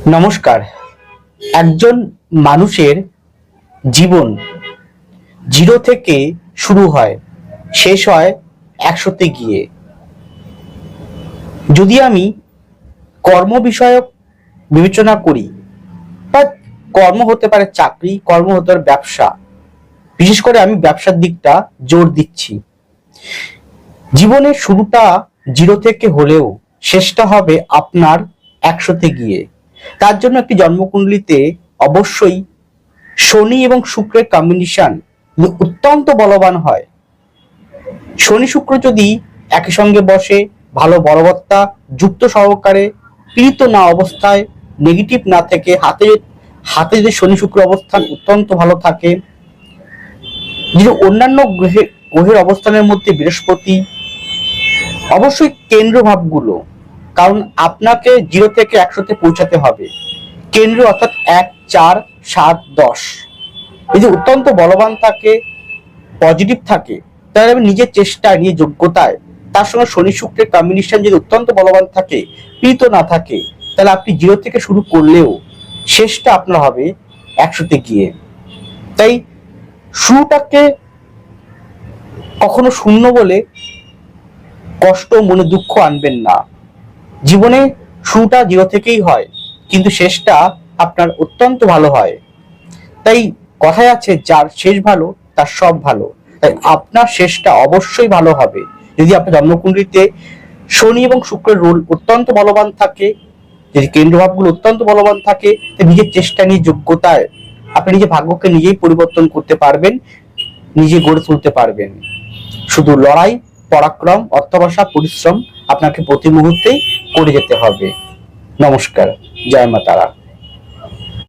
নমস্কার। একজন মানুষের জীবন 0 থেকে শুরু হয়, শেষ হয় 100-তে গিয়ে। যদি আমি কর্ম বিষয়ক বিবেচনা করি, বা কর্ম হতে পারে চাকরি, কর্ম হতে পারে ব্যবসা, বিশেষ করে আমি ব্যবসার দিকটা জোর দিচ্ছি। জীবনের শুরুটা 0 থেকে হলেও শেষটা হবে আপনার 100-তে গিয়ে। তার জন্য একটি জন্মকুণ্ডলিতে অবশ্যই শনি এবং শুক্রের কম্বিনেশন অত্যন্ত বলবান হয়। শনি শুক্র যদি একই সঙ্গে বসে, ভালো বলবত্তা যুক্ত সহকারে, পীড়িত না অবস্থায়, নেগেটিভ না থেকে, হাতে যদি শনি শুক্র অবস্থান অত্যন্ত ভালো থাকে, যদি অন্যান্য গ্রহের অবস্থানের মধ্যে বৃহস্পতি, অবশ্যই কেন্দ্র ভাবগুলো, কারণ আপনাকে 0 থেকে 100-তে পৌঁছাতে হবে। কেন্দ্র অর্থাৎ 1, 4, 7, 10 যদি অত্যন্ত বলবান থাকে, পজিটিভ থাকে, তাহলে আমি নিজের চেষ্টায়, নিজের যোগ্যতায়, তার সঙ্গে শনি শুক্রের কম্বিনেশন যদি অত্যন্ত বলবান থাকে, পীড়িত না থাকে, তাহলে আপনি 0 থেকে শুরু করলেও শেষটা আপনার হবে 100-তে গিয়ে। তাই শুরুটাকে কখনো শূন্য বলে কষ্ট, মনে দুঃখ আনবেন না। জীবনে শুরুটা 0 থেকেই হয়, কিন্তু শেষটা আপনার অত্যন্ত ভালো হয়। তাই কথায় আছে, যার শেষ ভালো তার সব ভালো। তাই আপনার শেষটা অবশ্যই ভালো হবে যদি আপনার জন্মকুণ্ডলিতে শনি এবং শুক্রের রোল অত্যন্ত বলবান থাকে, যদি কেন্দ্রভাবগুলো অত্যন্ত বলবান থাকে, নিজের চেষ্টা, নিয়ে যোগ্যতায় আপনি নিজের ভাগ্যকে নিজেই পরিবর্তন করতে পারবেন, নিজে গড়ে তুলতে পারবেন। শুধু লড়াই, পরাক্রম, অর্থবসা, পরিশ্রম আপনাকে প্রতি মুহূর্তেই করে যেতে হবে। নমস্কার। জয় মা তারা।